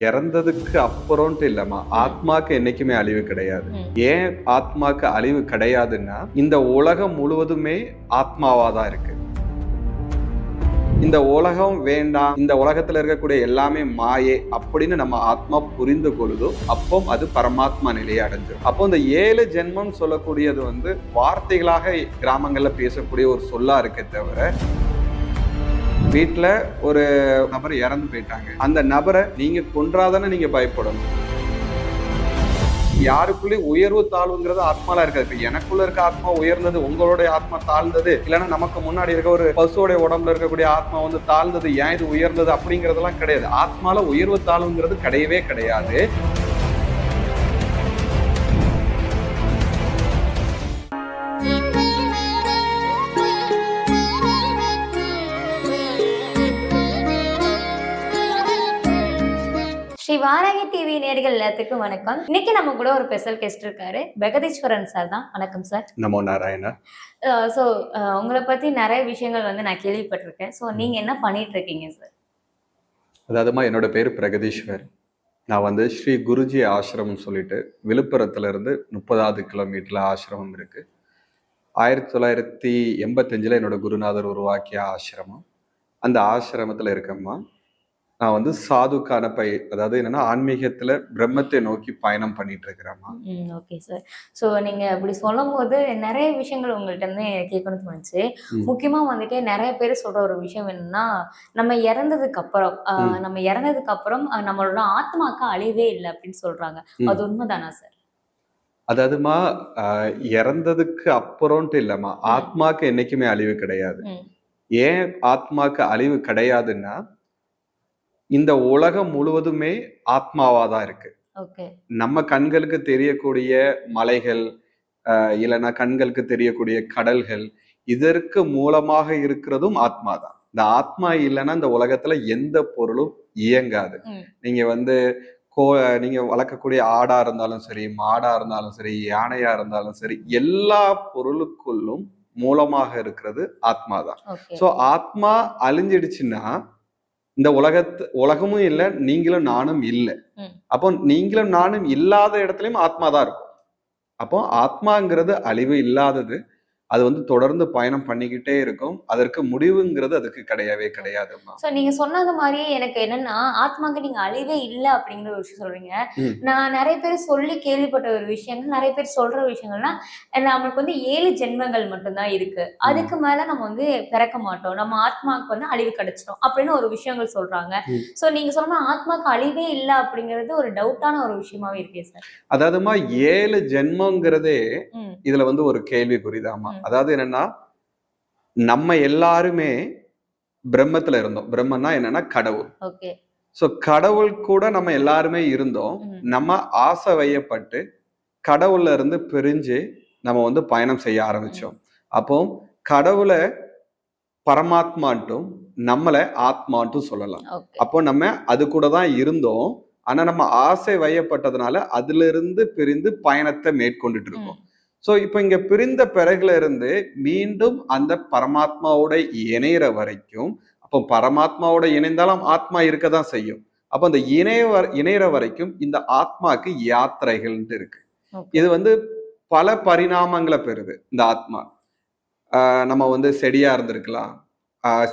இறந்ததுக்கு அப்புறம்ட்டு இல்லம்மா, ஆத்மாக்கு என்னைக்குமே அழிவு கிடையாது. ம். ஏன் ஆத்மாக்கு அழிவு கிடையாதுன்னா, இந்த உலகம் முழுவதுமே ஆத்மாவா தான் இருக்கு. இந்த உலகம் வேண்டாம், இந்த உலகத்துல இருக்கக்கூடிய எல்லாமே மாயை அப்படின்னு நம்ம ஆத்மா புரிந்து கொள்ளுதோ, அப்போ அது பரமாத்மா நிலையை அடைஞ்சிடும். அப்போ இந்த 7 ஜென்மம் சொல்லக்கூடியது வார்த்தைகளாக கிராமங்கள்ல பேசக்கூடிய ஒரு சொல்லா இருக்கே தவிர, வீட்டுல ஒரு நபர் இறந்து போயிட்டாங்க, அந்த நபரை நீங்க கொன்றாதானே நீங்க பயப்படணும். யாருக்குள்ளே உயர்வு தாழ்வுங்கிறது ஆத்மால இருக்காது. இப்ப எனக்குள்ள இருக்க ஆத்மா உயர்ந்தது, உங்களுடைய ஆத்மா தாழ்ந்தது, இல்லைன்னா நமக்கு முன்னாடி இருக்க ஒரு பசுவோடைய உடம்புல இருக்கக்கூடிய ஆத்மா தாழ்ந்தது, ஏன் இது உயர்ந்தது அப்படிங்கறதெல்லாம் கிடையாது. ஆத்மால உயர்வு தாழ்வுங்கிறது கிடையவே கிடையாது. ஸ்ரீ வாராகி டிவி நேயர்கள் எல்லாத்துக்கும் வணக்கம். இன்னைக்கு நம்ம கூட ஒரு ஸ்பெஷல் கெஸ்ட் இருக்காரு, பிரகதீஸ்வரன் சார் தான். வணக்கம் சார். நமோ நாராயணா. ஸோ உங்களை பத்தி நிறைய விஷயங்கள் நான் கேள்விப்பட்டிருக்கேன். ஸோ நீங்க என்ன பண்ணிட்டு இருக்கீங்க சார்? அதாவதுமா, என்னோட பேரு பிரகதீஸ்வர். நான் ஸ்ரீ குருஜி ஆசிரமம் சொல்லிட்டு விழுப்புரத்துல இருந்து 30வது கிலோமீட்டர்ல ஆசிரமம் இருக்கு. 1985 என்னோட குருநாதர் உருவாக்கிய ஆசிரமம். அந்த ஆசிரமத்துல இருக்கம்மா. நான் சாதுக்கான அதாவது என்னன்னா, ஆன்மீகத்துல பிரம்மத்தை நோக்கி பயணம் பண்ணிட்டு இருக்கிறேம்மா. Okay sir. ஸோ நீங்க அப்படி சொல்லும் போது நிறைய விஷயங்கள் உங்கள்கிட்ட இருந்து கேட்கணும்னு தோணுச்சு. முக்கியமா நிறைய பேர் சொல்ற ஒரு விஷயம் என்னன்னா, நம்ம இறந்ததுக்கு அப்புறம் நம்மளோட ஆத்மாக்கு அழிவே இல்லை அப்படின்னு சொல்றாங்க. அது உண்மைதானா சார்? அதாவதுமா, இறந்ததுக்கு அப்புறம்ட்டு இல்லம்மா, ஆத்மாக்கு என்னைக்குமே அழிவு கிடையாது. ஏன் ஆத்மாக்கு அழிவு கிடையாதுன்னா, இந்த உலகம் முழுவதுமே ஆத்மாவா தான் இருக்கு. நம்ம கண்களுக்கு தெரியக்கூடிய மலைகள், இல்லைன்னா கண்களுக்கு தெரியக்கூடிய கடல்கள், இதற்கு மூலமாக இருக்கிறதும் ஆத்மா தான். இந்த ஆத்மா இல்லைன்னா இந்த உலகத்துல எந்த பொருளும் இயங்காது. நீங்க நீங்க வளர்க்கக்கூடிய ஆடா இருந்தாலும் சரி, மாடா இருந்தாலும் சரி, யானையா இருந்தாலும் சரி, எல்லா பொருளுக்குள்ளும் மூலமாக இருக்கிறது ஆத்மா தான். சோ ஆத்மா அழிஞ்சிடுச்சுன்னா இந்த உலகமும் இல்லை, நீங்களும் நானும் இல்லை. அப்போ நீங்களும் நானும் இல்லாத இடத்துலயும் ஆத்மா தான் இருக்கும். அப்போ ஆத்மாங்கிறது அழிவு இல்லாதது. அது தொடர்ந்து பயணம் பண்ணிக்கிட்டே இருக்கும். அதற்கு முடிவுங்கிறது அதுக்கு கிடையவே கிடையாதும்மா. சோ நீங்க சொன்னது மாதிரி எனக்கு என்னன்னா, ஆத்மாக்கு நீங்க அழிவே இல்ல அப்படிங்கிற ஒரு விஷயம் சொல்றீங்க. நான் நிறைய பேர் சொல்லி கேள்விப்பட்ட ஒரு விஷயம், நிறைய பேர் சொல்ற விஷயங்கள்னா, நம்மளுக்கு 7 ஜென்மங்கள் மட்டும்தான் இருக்கு, அதுக்கு மேல நம்ம பிறக்க மாட்டோம், நம்ம ஆத்மாவுக்கு அழிவு கிடைச்சிடும் அப்படின்னு ஒரு விஷயங்கள் சொல்றாங்க. சோ நீங்க சொன்ன ஆத்மாக்கு அழிவே இல்ல அப்படிங்கிறது ஒரு டவுட்டான ஒரு விஷயமாவே இருக்கே சார். அதாவதுமா, 7 ஜென்மங்கிறதே இதுல ஒரு கேள்விக்குறிதாமா. அதாவது என்னன்னா, நம்ம எல்லாருமே பிரம்மத்துல இருந்தோம். பிரம்மன்னா என்னன்னா கடவுள். சோ கடவுள் கூட நம்ம எல்லாருமே இருந்தோம். நம்ம ஆசை வையப்பட்டு கடவுள்ல இருந்து பிரிஞ்சு நம்ம பயணம் செய்ய ஆரம்பிச்சோம். அப்போ கடவுளை பரமாத்மான்ட்டும் நம்மளை ஆத்மான்ட்டும் சொல்லலாம். அப்போ நம்ம அது கூட தான் இருந்தோம். ஆனா நம்ம ஆசை வையப்பட்டதுனால அதுல இருந்து பிரிந்து பயணத்தை மேற்கொண்டுட்டு இருக்கோம். சோ இப்ப இங்க பிரிந்த பிறகுல இருந்து மீண்டும் அந்த பரமாத்மாவோட இணையிற வரைக்கும், அப்போ பரமாத்மாவோட இணைந்தாலும் ஆத்மா இருக்கதான் செய்யும். அப்ப அந்த இணையிற வரைக்கும் இந்த ஆத்மாக்கு யாத்திரைகள்ன்ட்டு இருக்கு. இது பல பரிணாமங்களை பெறுது இந்த ஆத்மா. நம்ம செடியா இருந்திருக்கலாம்.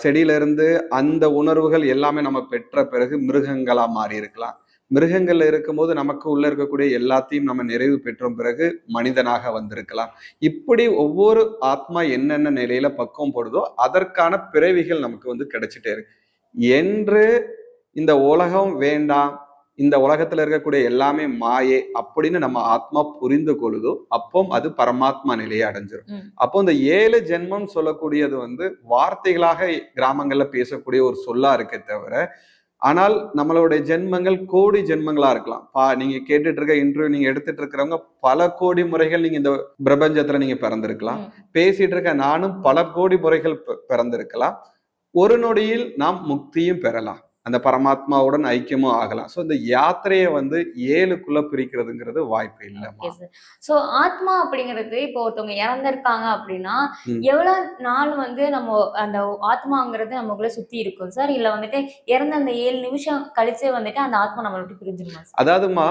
செடியில இருந்து அந்த உணர்வுகள் எல்லாமே நம்ம பெற்ற பிறகு மிருகங்களா மாறி இருக்கலாம். மிருகங்கள்ல இருக்கும்போது நமக்கு உள்ள இருக்கக்கூடிய எல்லாத்தையும் நம்ம நிறைவு பெற்ற பிறகு மனிதனாக வந்திருக்கலாம். இப்படி ஒவ்வொரு ஆத்மா என்னென்ன நிலையில பக்குவம் போடுதோ அதற்கான பிறவிகள் நமக்கு கிடைச்சிட்டே இருக்கு. என்று இந்த உலகம் வேண்டாம், இந்த உலகத்துல இருக்கக்கூடிய எல்லாமே மாயை அப்படின்னு நம்ம ஆத்மா புரிந்து கொள்ளுதோ, அப்போ அது பரமாத்மா நிலையை அடைஞ்சிடும். அப்போ இந்த 7 ஜென்மம் சொல்லக்கூடியது வார்த்தைகளாக கிராமங்கள்ல பேசக்கூடிய ஒரு சொல்லா இருக்கே தவிர, ஆனால் நம்மளுடைய ஜென்மங்கள் கோடி ஜென்மங்களா இருக்கலாம். நீங்க கேட்டுட்டு இருக்க இன்டர்வியூ நீங்க எடுத்துட்டு இருக்கிறவங்க பல கோடி முறைகள் நீங்க இந்த பிரபஞ்சத்துல நீங்க பிறந்திருக்கலாம். பேசிட்டு இருக்க நானும் பல கோடி முறைகள் பிறந்திருக்கலாம். ஒரு நொடியில் நாம் முக்தியும் பெறலாம். அந்த பரமாத்மாவுடன் ஐக்கியமும் ஆகலாம். ஸோ இந்த யாத்திரையை வந்து 7க்குள்ள பிரிக்கிறதுங்கிறது வாய்ப்பு இல்லைம்மா. ஸோ ஆத்மா அப்படிங்கிறது இப்போ ஒருத்தவங்க இறந்திருக்காங்க அப்படின்னா ம். எவ்வளவு நாள் வந்து நம்ம அந்த ஆத்மாங்கிறது நமக்குள்ள சுத்தி இருக்கும் சார்? இல்ல வந்துட்டு இறந்த அந்த 7 நிமிஷம் கழிச்சு வந்துட்டு அந்த ஆத்மா நம்மளை விட்டு பிரிஞ்சிருமா சார்? அதாவதுமா,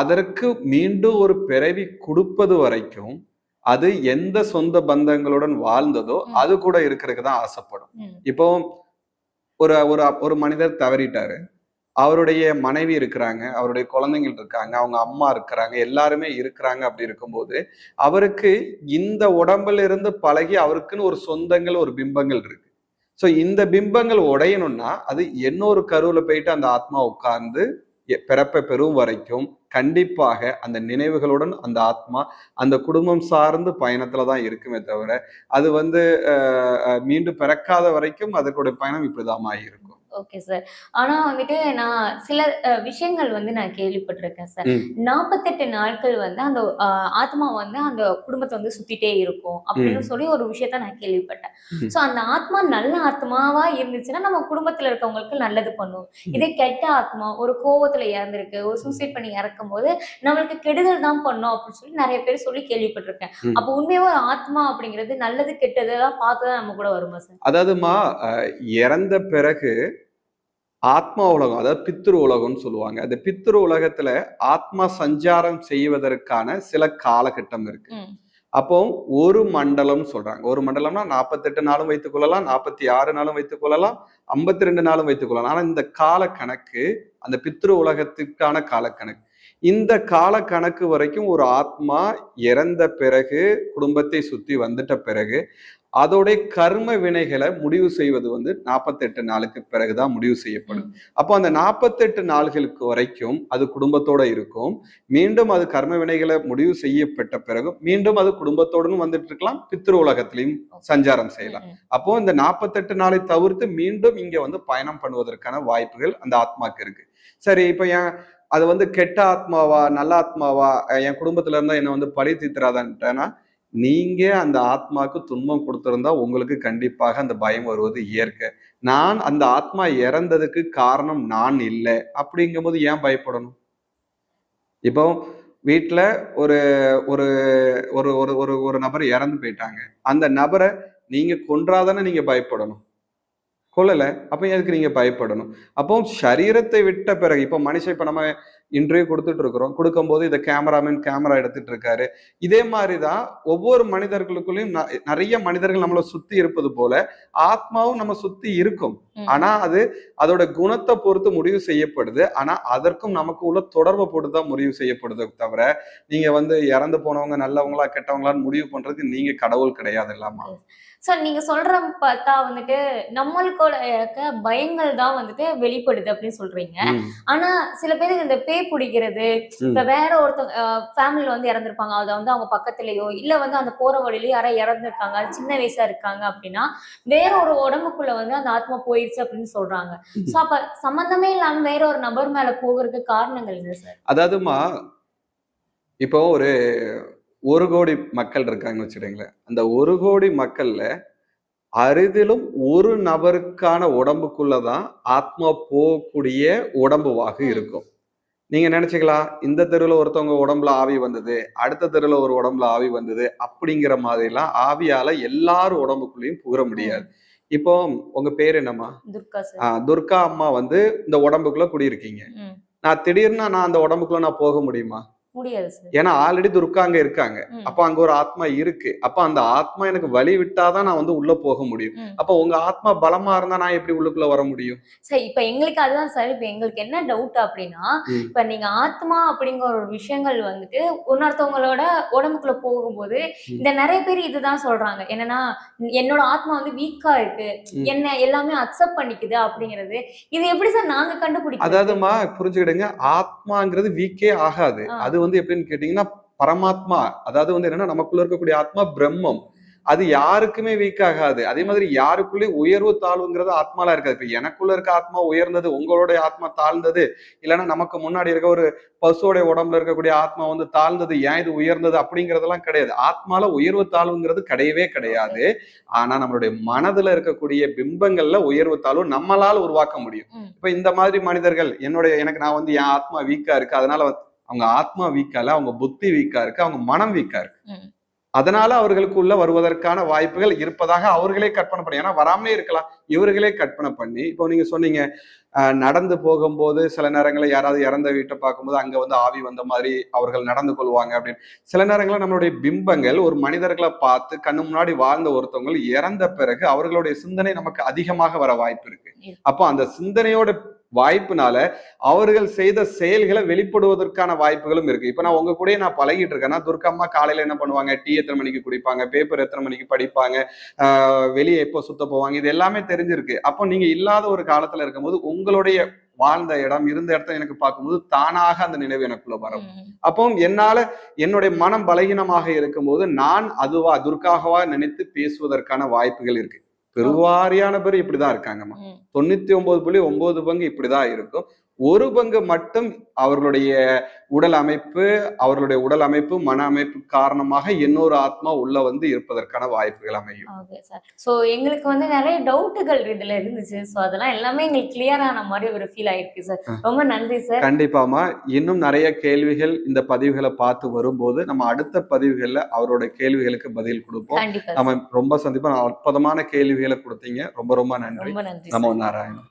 அதற்கு மீண்டும் ஒரு பிறவி கொடுப்பது வரைக்கும் அது எந்த சொந்த பந்தங்களுடன் வாழ்ந்ததோ அது கூட இருக்கிறதுக்கு தான் ஆசைப்படும். இப்போ ஒரு ஒரு ஒரு மனிதர் தவறிட்டாரு. அவருடைய மனைவி இருக்கிறாங்க, அவருடைய குழந்தைகள் இருக்காங்க, அவங்க அம்மா இருக்கிறாங்க, எல்லாருமே இருக்கிறாங்க. அப்படி இருக்கும்போது அவருக்கு இந்த உடம்புல இருந்து பழகி அவருக்குன்னு ஒரு சொந்தங்கள், ஒரு பிம்பங்கள் இருக்கு. ஸோ இந்த பிம்பங்கள் உடையணும்னா அது இன்னொரு கருவுல போயிட்டு அந்த ஆத்மா உட்கார்ந்து பிறப்பை பெறும் வரைக்கும் கண்டிப்பாக அந்த நினைவுகளுடன் அந்த ஆத்மா அந்த குடும்பம் சார்ந்து பயணத்துல தான் இருக்குமே தவிர அது வந்து மீண்டும் பிறக்காத வரைக்கும் அதற்குடைய பயணம் இப்படிதாம்மா இருக்கும். Okay sir. ஆனா வந்துட்டு நான் சில விஷயங்கள் வந்து நான் கேள்விப்பட்டிருக்கேன் சார். 48 நாட்கள் வந்து அந்த ஆத்மா வந்து அந்த குடும்பத்தை வந்து சுத்திட்டே இருக்கும் அப்படின்னு சொல்லி ஒரு விஷயத்த நான் கேள்விப்பட்டேன். சோ அந்த ஆத்மா நல்ல ஆத்மாவா இருந்துச்சுன்னா நம்ம குடும்பத்துல இருக்கவங்களுக்கு நல்லது பண்ணும். இதே கெட்ட ஆத்மா ஒரு கோவத்துல இறந்திருக்கு, ஒரு சூசைட் பண்ணி இறக்கும் போது நம்மளுக்கு கெடுதல் தான் பண்ணும் அப்படின்னு சொல்லி நிறைய பேர் சொல்லி கேள்விப்பட்டிருக்கேன். அப்ப உண்மையாவே ஒரு ஆத்மா அப்படிங்கிறது நல்லது கெட்டதெல்லாம் பார்த்துதான் நம்ம கூட வருமா சார்? அதாவதுமா, இறந்த பிறகு ஆத்மா உலகம், அதாவது பித்ரு உலகம்னு சொல்லுவாங்க. அந்த பித்ரு உலகத்துல ஆத்மா சஞ்சாரம் செய்வதற்கான சில காலகட்டம் இருக்கு. அப்போ ஒரு மண்டலம் சொல்றாங்க. ஒரு மண்டலம்னா 48 நாளும் வைத்துக் கொள்ளலாம், 46 நாளும் வைத்துக் கொள்ளலாம், 52 நாளும் வைத்துக் கொள்ளலாம். ஆனா இந்த கால கணக்கு அந்த பித்ரு உலகத்துக்கான காலக்கணக்கு. இந்த கால கணக்கு வரைக்கும் ஒரு ஆத்மா இறந்த பிறகு குடும்பத்தை சுத்தி வந்துட்ட பிறகு அதோடைய கர்ம வினைகளை முடிவு செய்வது வந்து 48 நாளுக்கு பிறகுதான் முடிவு செய்யப்படும். அப்போ அந்த 48 நாள்களுக்கு வரைக்கும் அது குடும்பத்தோட இருக்கும். மீண்டும் அது கர்ம வினைகளை முடிவு செய்யப்பட்ட பிறகு மீண்டும் அது குடும்பத்தோடும் வந்துட்டு இருக்கலாம், பித்ரு உலகத்திலையும் சஞ்சாரம் செய்யலாம். அப்போ இந்த 48 நாளை தவிர்த்து மீண்டும் இங்க வந்து பயணம் பண்ணுவதற்கான வாய்ப்புகள் அந்த ஆத்மாக்கு இருக்கு. சரி, இப்ப ஏன் அது வந்து கெட்ட ஆத்மாவா நல்ல ஆத்மாவா, என் குடும்பத்துல இருந்தா என்ன வந்து பழி தீர்த்துறாதான்ட்டேன்னா, நீங்க அந்த ஆத்மாக்கு துன்பம் கொடுத்திருந்தா உங்களுக்கு கண்டிப்பாக அந்த பயம் வருவது இயற்கை. நான் அந்த ஆத்மா இறந்ததுக்கு காரணம் நான் இல்லை அப்படிங்கும்போது ஏன் பயப்படணும்? இப்போ வீட்டுல ஒரு ஒரு ஒரு ஒரு ஒரு நபர் இறந்து போயிட்டாங்க. அந்த நபரை நீங்க கொன்றாதானே நீங்க பயப்படணும்? கொல்லல. அப்ப எதுக்கு நீங்க பயப்படணும்? அப்போ சரீரத்தை விட்ட பிறகு இப்ப மனுஷன் இப்ப நம்ம இன்டர்வியூ கொடுத்துட்டு இருக்கிறோம். கொடுக்கும்போது இதை கேமரா எடுத்துட்டு இருக்காரு. இதே மாதிரிதான் ஒவ்வொரு மனிதர்களுக்குள்ளயும் நிறைய மனிதர்கள் நம்மளை சுத்தி இருப்பது போல ஆத்மாவும் நம்ம சுத்தி இருக்கும். ஆனா அது அதோட குணத்தை பொறுத்து முடிவு செய்யப்படுது. ஆனா அதற்கும் நமக்கு உள்ள தொடர்பை பொறுத்துதான் முடிவு செய்யப்படுது தவிர நீங்க வந்து இறந்து போனவங்க நல்லவங்களா கெட்டவங்களான்னு முடிவு பண்றதுக்கு நீங்க கடவுள் கிடையாது இல்லாமா. சார் நீங்க சொல்ற பார்த்தா வந்துட்டு நம்மளுக்கோட பயங்கள் தான் வந்துட்டு வெளிப்படுது அப்படின்னு சொல்றீங்க. ஆனா சில பேருக்கு இந்த பேய் பிடிக்கிறது, இப்ப வேற ஒருத்தவங்க ஃபேமிலில வந்து இறந்திருப்பாங்க, அதை வந்து அவங்க பக்கத்துலயோ இல்ல வந்து அந்த போற வழியிலயோ யாரோ இறந்திருக்காங்க, சின்ன வயசா இருக்காங்க அப்படின்னா வேற ஒரு உடம்புக்குள்ள வந்து அந்த ஆத்மா போயிடுச்சு அப்படின்னு சொல்றாங்க. சோ அப்ப சம்பந்தமே இல்லாம வேற ஒரு நபர் மேல போகிறதுக்கு காரணங்கள் என்ன சார்? அதாவதுமா, இப்போ ஒரு கோடி மக்கள் இருக்காங்கன்னு வச்சுடுங்களேன். அந்த 1 கோடி மக்கள்ல அரிதிலும் ஒரு நபருக்கான உடம்புக்குள்ளதான் ஆத்மா போகக்கூடிய உடம்புவாக இருக்கும். நீங்க நினைச்சுக்கலாம், இந்த தெருவுல ஒருத்தவங்க உடம்புல ஆவி வந்தது, அடுத்த தெருவுல ஒரு உடம்புல ஆவி வந்தது அப்படிங்கிற மாதிரி எல்லாம் ஆவியால எல்லாரும் உடம்புக்குள்ளேயும் புகர முடியாது. இப்போ உங்க பேர் என்னம்மா? துர்கா அம்மா வந்து இந்த உடம்புக்குள்ள குடியிருக்கீங்க. நான் திடீர்னு நான் அந்த உடம்புக்குள்ள நான் போக முடியுமா? முடியாது சார். ஏன்னா ஆல்ரெடி துர்கா அங்க இருக்காங்க. அப்ப அங்க ஒரு ஆத்மா இருக்கு. அப்ப அந்த ஆத்மா எனக்கு வழி விட்டாதான் நான் வந்து உள்ள போக முடியும். அப்ப உங்க ஆத்மா பலமா இருந்தா நான் எப்படி உள்ளுக்குள்ள வர முடியும்? சார் இப்ப எங்களுக்கு அதுதான் சார். இப்ப எங்களுக்கு என்ன டவுட் அப்படின்னா, இப்ப நீங்க ஆத்மா அப்படிங்கிற ஒரு விஷயங்கள் வந்துட்டு இன்னொருத்தவங்களோட உடம்புக்குள்ள போகும்போது இந்த நிறைய பேர் இதுதான் சொல்றாங்க. என்னன்னா என்னோட ஆத்மா வந்து வீக்கா இருக்கு, என்ன எல்லாமே அக்செப்ட் பண்ணிக்குது அப்படிங்கிறது. இது எப்படி சார் நாங்க கண்டுபிடிக்கிறோம்? அதாவதுமா புரிஞ்சுக்கிடுங்க, ஆத்மாங்கிறது வீக்கே ஆகாது. அது வந்து எப்படின்னு கேட்டீங்கன்னா பரமாத்மா, அதாவது வந்து என்னன்னா நமக்குள்ள இருக்கக்கூடிய ஆத்மா பிரம்மம். அது யாருக்குமே வீக் ஆகாது. அதே மாதிரி யாருக்குள்ளயும் உயர்வு தாழ்வுங்கிறது ஆத்மால இருக்காது. இப்ப எனக்குள்ள இருக்க ஆத்மா உயர்ந்தது, உங்களுடைய ஆத்மா தாழ்ந்தது, இல்லைன்னா நமக்கு முன்னாடி இருக்க ஒரு பசுவோடைய உடம்புல இருக்கக்கூடிய ஆத்மா வந்து தாழ்ந்தது, ஏன் இது உயர்ந்தது அப்படிங்கறதெல்லாம் கிடையாது. ஆத்மால உயர்வு தாழ்வுங்கிறது கிடையவே கிடையாது. ஆனா நம்மளுடைய மனதுல இருக்கக்கூடிய பிம்பங்கள்ல உயர்வு தாழ்வு நம்மளால உருவாக்க முடியும். இப்ப இந்த மாதிரி மனிதர்கள் எனக்கு நான் வந்து என் ஆத்மா வீக்கா இருக்கு, அதனால அவங்க ஆத்மா வீக்கா இல்ல, அவங்க புத்தி வீக்கா இருக்கு, அவங்க மனம் வீக்கா இருக்கு. அதனால அவர்களுக்குள்ள வருவதற்கான வாய்ப்புகள் இருப்பதாக அவர்களே கற்பனை பண்ணி, ஏன்னா வராமலே இருக்கலாம், இவர்களே கற்பனை பண்ணி. இப்போ நீங்க சொன்னீங்க நடந்து போகும்போது சில நேரங்களில் யாராவது இறந்த வீட்டை பார்க்கும்போது அங்க வந்து ஆவி வந்த மாதிரி அவர்கள் நடந்து கொள்வாங்க அப்படின்னு. சில நேரங்களில் நம்மளுடைய பிம்பங்கள் ஒரு மனிதர்களை பார்த்து கண்ணு முன்னாடி வாழ்ந்த ஒருத்தவங்க இறந்த பிறகு அவர்களுடைய சிந்தனை நமக்கு அதிகமாக வர வாய்ப்பு இருக்கு. அப்போ அந்த சிந்தனையோட வாய்ப்புனால அவர்கள் செய்த செயல்களை வெளிப்படுவதற்கான வாய்ப்புகளும் இருக்கு. இப்ப நான் உங்க கூட நான் பழகிட்டு இருக்கேன்னா, துர்க்கம்மா காலையில என்ன பண்ணுவாங்க, டீ எத்தனை மணிக்கு குடிப்பாங்க, பேப்பர் எத்தனை மணிக்கு படிப்பாங்க, வெளியே எப்போ சுத்த போவாங்க, இது எல்லாமே தெரிஞ்சிருக்கு. அப்போ நீங்க இல்லாத ஒரு காலத்துல இருக்கும்போது உங்களுடைய வாழ்ந்த இடம் இருந்த இடத்த எனக்கு பார்க்கும்போது தானாக அந்த நினைவு எனக்குள்ள வரும். அப்போ என்னுடைய மனம் பலகீனமாக இருக்கும்போது நான் அதுவா துர்க்காகவா நினைத்து பேசுவதற்கான வாய்ப்புகள் இருக்கு. பெருவாரியான பேர் இப்படிதான் இருக்காங்கம்மா. 99.9 பங்கு இப்படிதான் இருக்கும். ஒரு பங்கு மட்டும் அவர்களுடைய உடல் அமைப்பு மன அமைப்பு காரணமாக இன்னொரு ஆத்மா உள்ள வந்து இருப்பதற்கான வாய்ப்புகள் அமையும். சோ எங்களுக்கு வந்து நிறைய டவுட்டுகள் இதுல இருந்துச்சு. சோ அதெல்லாம் எல்லாமே எங்களுக்கு கிளியர் ஆன மாதிரி ஒரு ஃபீல் ஆயிருக்கு சார். ரொம்ப நன்றி சார். கண்டிப்பாமா. இன்னும் நிறைய கேள்விகள் இந்த பதிவுகளை பார்த்து வரும்போது நம்ம அடுத்த பதிவுகள்ல அவரோட கேள்விகளுக்கு பதில் கொடுப்போம். நம்ம ரொம்ப சந்திப்போம். அற்புதமான கேள்விகளை கொடுத்தீங்க. ரொம்ப ரொம்ப நன்றி. ரொம்ப நன்றி. நமோ நாராயணன்.